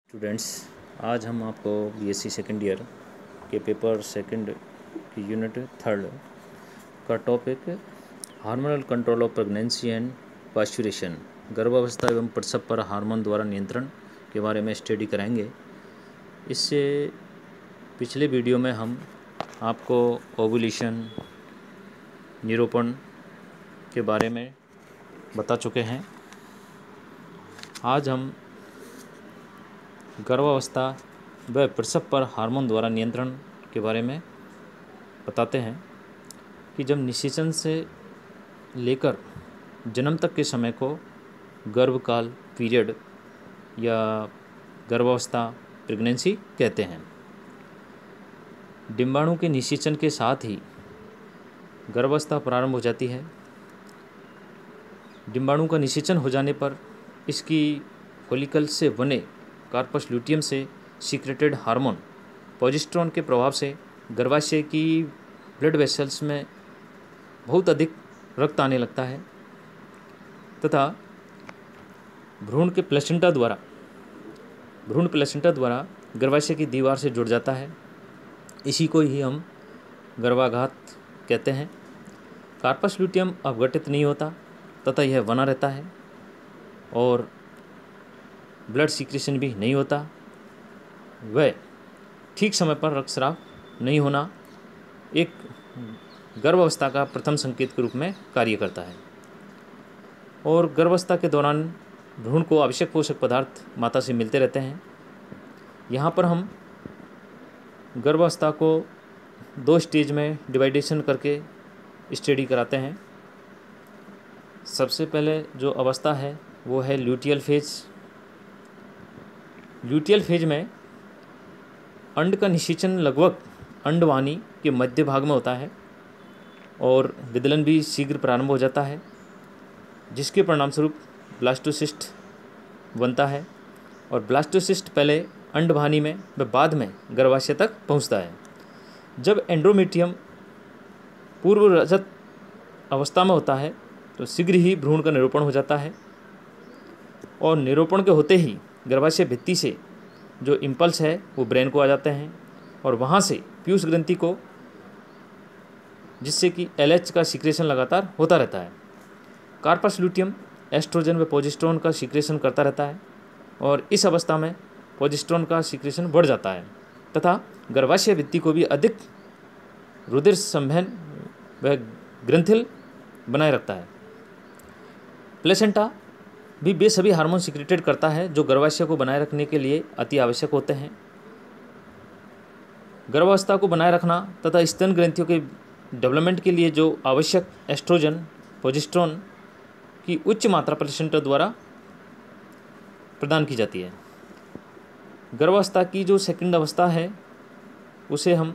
Students, आज हम आपको बीएससी सेकेंड ईयर के पेपर सेकंड की यूनिट थर्ड का topic hormonal control of pregnancy and parturition, गर्भावस्था एवं प्रसव पर हार्मोन द्वारा नियंत्रण के बारे में स्टडी कराएंगे। इससे पिछले वीडियो में हम आपको ओव्यूलेशन, निरूपण के बारे में बता चुके हैं। आज हम गर्भावस्था व प्रसव पर हार्मोन द्वारा नियंत्रण के बारे में बताते हैं कि जब निषेचन से लेकर जन्म तक के समय को गर्भकाल पीरियड या गर्भावस्था प्रेगनेंसी कहते हैं। डिंबाणु के निषेचन के साथ ही गर्भावस्था प्रारंभ हो जाती है। डिंबाणु का निषेचन हो जाने पर इसकी फॉलिकल से बने कार्पस ल्यूटियम से सीक्रेटेड हार्मोन प्रोजेस्टेरोन के प्रभाव से गर्भाशय की ब्लड वेसल्स में बहुत अधिक रक्त आने लगता है तथा भ्रूण प्लेसेंटा द्वारा गर्भाशय की दीवार से जुड़ जाता है। इसी को ही हम गर्भाघात कहते हैं। कार्पस ल्यूटियम अपघटित नहीं होता तथा यह बना रहता है और ब्लड सीक्रेशन भी नहीं होता। वह ठीक समय पर रक्तस्राव नहीं होना एक गर्भावस्था का प्रथम संकेत के रूप में कार्य करता है। और गर्भावस्था के दौरान भ्रूण को आवश्यक पोषक पदार्थ माता से मिलते रहते हैं। यहाँ पर हम गर्भावस्था को दो स्टेज में डिवाइडेशन करके स्टडी कराते हैं। सबसे पहले जो अवस्था है वो है ल्यूटियल फेज। ल्यूटियल फेज में अंड का निषेचन लगभग अंडवानी के मध्य भाग में होता है और विदलन भी शीघ्र प्रारंभ हो जाता है, जिसके परिणामस्वरूप ब्लास्टोसिस्ट बनता है। और ब्लास्टोसिस्ट पहले अंडवानी में व बाद में गर्भाशय तक पहुंचता है। जब एंड्रोमेट्रियम पूर्व रजत अवस्था में होता है तो शीघ्र ही भ्रूण का निरूपण हो जाता है और निरूपण के होते ही गर्भाशय भित्ति से जो इम्पल्स है वो ब्रेन को आ जाते हैं और वहाँ से पीयूष ग्रंथि को, जिससे कि एलएच का सीक्रेशन लगातार होता रहता है। कार्पस ल्यूटियम एस्ट्रोजन व प्रोजेस्टेरोन का सीक्रेशन करता रहता है और इस अवस्था में प्रोजेस्टेरोन का सीक्रेशन बढ़ जाता है तथा गर्भाशय भित्ति को भी अधिक रुधिर संवहन व ग्रंथिल बनाए रखता है। प्लेसेंटा भी वे सभी हार्मोन सीक्रेटेड करता है जो गर्भाशय को बनाए रखने के लिए अति आवश्यक होते हैं। गर्भावस्था को बनाए रखना तथा स्तन ग्रंथियों के डेवलपमेंट के लिए जो आवश्यक एस्ट्रोजन, प्रोजेस्टेरोन की उच्च मात्रा प्लेसेंटा द्वारा प्रदान की जाती है। गर्भावस्था की जो सेकंड अवस्था है उसे हम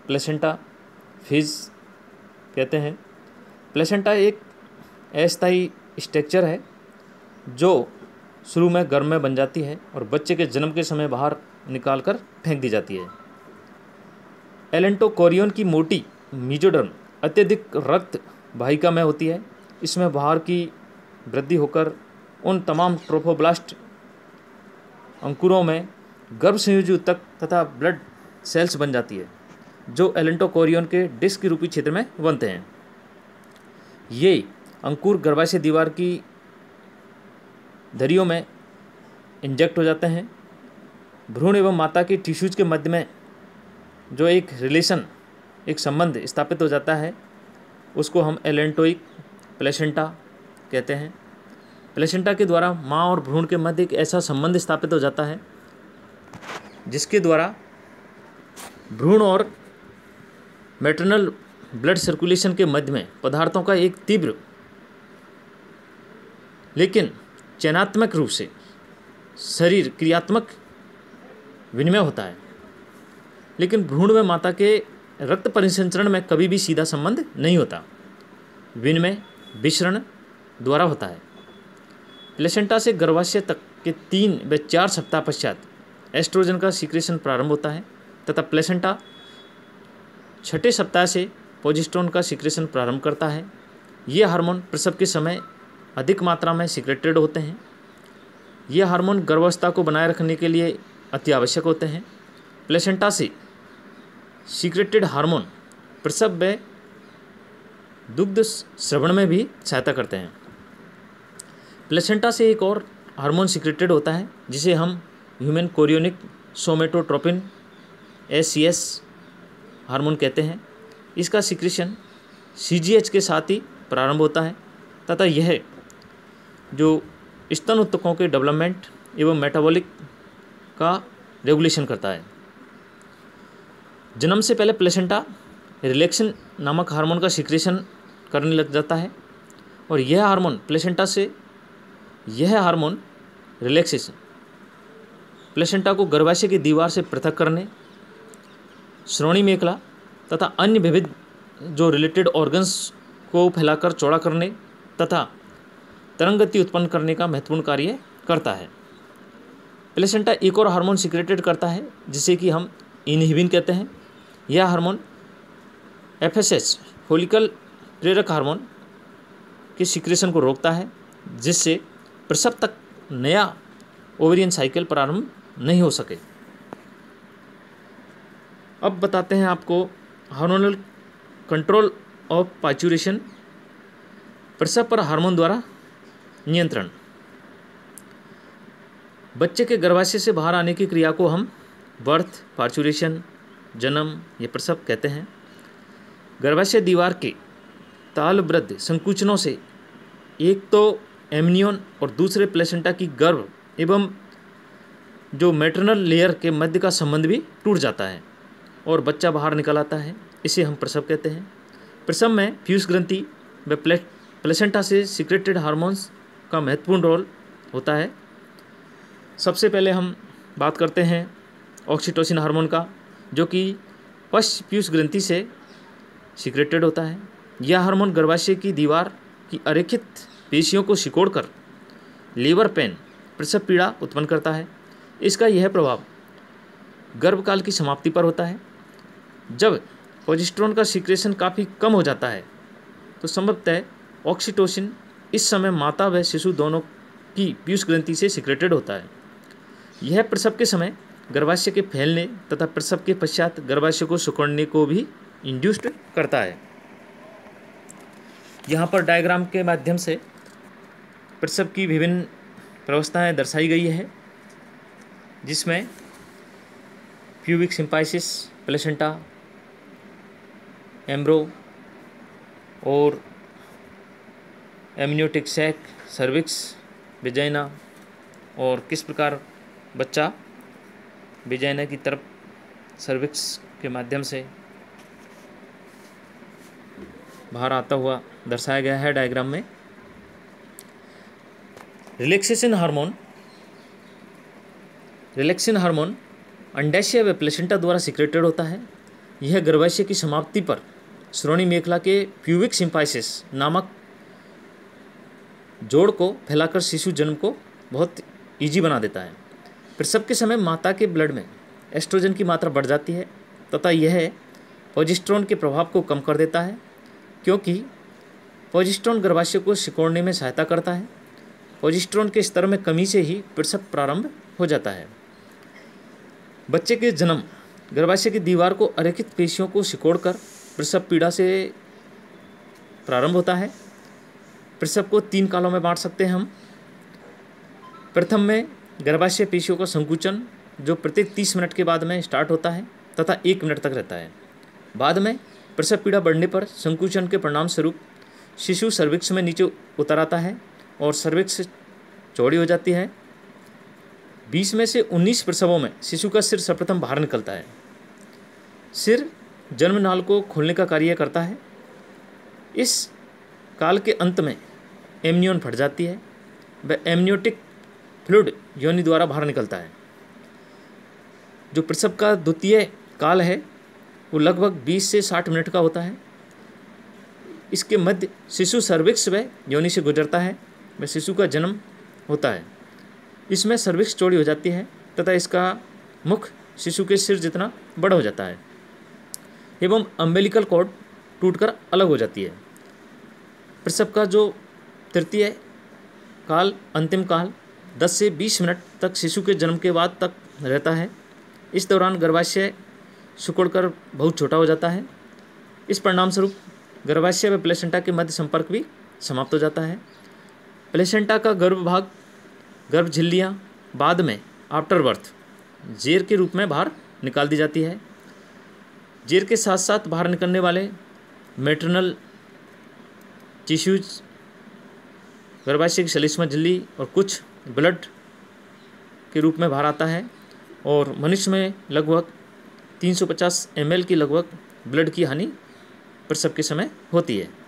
प्लेसेंटा फेज कहते हैं। प्लेसेंटा एक अस्थायी स्ट्रक्चर है जो शुरू में गर्भ में बन जाती है और बच्चे के जन्म के समय बाहर निकालकर फेंक दी जाती है। एलेंटोकोरियन की मोटी मीजोडर्म अत्यधिक रक्त वाहिका में होती है। इसमें बाहर की वृद्धि होकर उन तमाम ट्रोफोब्लास्ट अंकुरों में गर्भ संयोजी ऊतक तथा ब्लड सेल्स बन जाती है जो एलेंटोकोरियन के डिस्क रूपी क्षेत्र में बनते हैं। ये अंकुर गर्भाशय दीवार की धरियों में इंजेक्ट हो जाते हैं। भ्रूण एवं माता के टिश्यूज के मध्य में जो एक संबंध स्थापित हो जाता है उसको हम एलेंटोइक प्लेसेंटा कहते हैं। प्लेसेंटा के द्वारा माँ और भ्रूण के मध्य एक ऐसा संबंध स्थापित हो जाता है जिसके द्वारा भ्रूण और मैटरनल ब्लड सर्कुलेशन के मध्य में पदार्थों का एक तीव्र लेकिन चयनात्मक रूप से शरीर क्रियात्मक विनिमय होता है। लेकिन भ्रूण व माता के रक्त परिसंचरण में कभी भी सीधा संबंध नहीं होता, विनिमय विसरण द्वारा होता है। प्लेसेंटा से गर्भाशय तक के 3 व 4 सप्ताह पश्चात एस्ट्रोजन का सीक्रेशन प्रारंभ होता है तथा प्लेसेंटा 6ठे सप्ताह से प्रोजेस्टेरोन का सीक्रेशन प्रारंभ करता है। ये हार्मोन प्रसव के समय अधिक मात्रा में सीक्रेटेड होते हैं ये हार्मोन गर्भावस्था को बनाए रखने के लिए अति आवश्यक होते हैं। प्लेसेंटा से सीक्रेटेड हार्मोन प्रसव व दुग्ध स्रवण में भी सहायता करते हैं। प्लेसेंटा से एक और हार्मोन सीक्रेटेड होता है जिसे हम human chorionic somatotropin SCS hormone कहते हैं। इसका सिक्रेशन CGH के साथ ही प्रारंभ होता है तथा यह जो स्तन ऊतकों के डेवलपमेंट एवं मेटाबॉलिक का रेगुलेशन करता है। जन्म से पहले प्लेसेंटा रिलैक्सिन नामक हार्मोन का सिक्रेशन करने लग जाता है और यह हार्मोन रिलैक्सेशन प्लेसेंटा को गर्भाशय की दीवार से पृथक करने, श्रोणि मेखला तथा अन्य विविध जो रिलेटेड ऑर्गन्स को फैलाकर चौड़ा करने तथा तरंग गति उत्पन्न करने का महत्वपूर्ण कार्य करता है। प्लेसेंटा एक और हार्मोन सीक्रेटेड करता है जिसे कि हम इनहिबिन कहते हैं। यह हार्मोन FSH फोलिकल प्रेरक हार्मोन के सीक्रेशन को रोकता है जिससे प्रसव तक नया ओवेरियन साइकिल प्रारंभ नहीं हो सके। अब बताते हैं आपको हार्मोनल कंट्रोल ऑफ पार्चुरेशन, प्रसव पर हार्मोन द्वारा नियंत्रण। बच्चे के गर्भाशय से बाहर आने की क्रिया को हम बर्थ, पार्चुरेशन, जन्म या प्रसव कहते हैं। गर्भाशय दीवार के तालबद्ध संकुचनों से एक तो एमनियन और दूसरे प्लेसेंटा की गर्भ एवं जो मैटरनल लेयर के मध्य का संबंध भी टूट जाता है और बच्चा बाहर निकल आता है। इसे हम प्रसव कहते हैं। प्रसव में फ्यूस ग्रंथि व प्लेसेंटा से सीक्रेटेड हार्मोन्स का महत्वपूर्ण रोल होता है। सबसे पहले हम बात करते हैं ऑक्सीटोसिन हार्मोन का, जो कि पश्च फ्यूस ग्रंथि से सीक्रेटेड होता है। यह हार्मोन गर्भाशय की दीवार की अरेखित पेशियों को सिकोड़कर लेबर पेन, प्रसव पीड़ा उत्पन्न करता है। इसका यह प्रभाव गर्भकाल की समाप्ति पर होता है। जब प्रोजेस्टेरोन का सीक्रेशन काफ़ी कम हो जाता है तो संभवतः ऑक्सीटोसिन इस समय माता व शिशु दोनों की पीयूष ग्रंथि से सीक्रेटेड होता है। यह प्रसव के समय गर्भाशय के फैलने तथा प्रसव के पश्चात गर्भाशय को सिकुड़ने को भी इंड्यूस्ड करता है। यहाँ पर डायग्राम के माध्यम से प्रसव की विभिन्न व्यवस्थाएं दर्शाई गई है, जिसमें प्यूबिक सिम्पाइसिस, प्लेसेंटा, एम्ब्रो और एमनियोटिक सैक, सर्विक्स, विजाइना और किस प्रकार बच्चा विजाइना की तरफ सर्विक्स के माध्यम से बाहर आता हुआ दर्शाया गया है डायग्राम में। रिलैक्सेशन हार्मोन अंडाशय व प्लेसेंटा द्वारा सीक्रेटेड होता है। यह गर्भाशय की समाप्ति पर श्रोणि मेखला के प्यूबिक सिम्पाइसिस नामक जोड़ को फैलाकर शिशु जन्म को बहुत ईजी बना देता है। प्रसव के समय माता के ब्लड में एस्ट्रोजन की मात्रा बढ़ जाती है तथा यह प्रोजेस्टेरोन के प्रभाव को कम कर देता है, क्योंकि प्रोजेस्टेरोन गर्भाशय को सिकोड़ने में सहायता करता है। प्रोजेस्टेरोन के स्तर में कमी से ही प्रसव प्रारंभ हो जाता है। बच्चे के जन्म गर्भाशय की दीवार को अरेखित पेशियों को सिकोड़कर प्रसव पीड़ा से प्रारंभ होता है। प्रसव को 3 कालों में बांट सकते हैं हम। प्रथम में गर्भाशय पेशियों का संकुचन, जो प्रत्येक 30 मिनट के बाद में स्टार्ट होता है तथा 1 मिनट तक रहता है। बाद में प्रसव पीड़ा बढ़ने पर संकुचन के परिणाम स्वरूप शिशु सर्विक्स में नीचे उतर आता है और सर्विक्स चौड़ी हो जाती है। 20 में से 19 प्रसवों में शिशु का सिर सर्वप्रथम बाहर निकलता है। सिर जन्मनाल को खोलने का कार्य करता है। इस काल के अंत में एमनियन फट जाती है व एमनियोटिक फ्लूइड योनि द्वारा बाहर निकलता है। जो प्रसव का द्वितीय काल है वो लगभग 20 से 60 मिनट का होता है। इसके मध्य शिशु सर्विक्स व योनि से गुजरता है व शिशु का जन्म होता है। इसमें सर्विक्स चौड़ी हो जाती है तथा इसका मुख शिशु के सिर जितना बड़ा हो जाता है एवं अम्बिलिकल कॉर्ड टूटकर अलग हो जाती है। प्रसव का जो तृतीय काल, अंतिम काल, 10 से 20 मिनट तक शिशु के जन्म के बाद तक रहता है। इस दौरान गर्भाशय सिकुड़कर बहुत छोटा हो जाता है। इस परिणाम स्वरूप गर्भाशय व प्लेसेंटा के मध्य संपर्क भी समाप्त हो जाता है। प्लेसेंटा का गर्भ भाग, गर्भ झिल्लियाँ बाद में आफ्टर बर्थ जेर के रूप में बाहर निकाल दी जाती है। जेर के साथ साथ बाहर निकलने वाले मैटरनल टिश्यूज, गर्भाशय की श्लेष्मा झिल्ली और कुछ ब्लड के रूप में बाहर आता है। और मनुष्य में लगभग 350 ml की लगभग ब्लड की हानि प्रसव के समय होती है।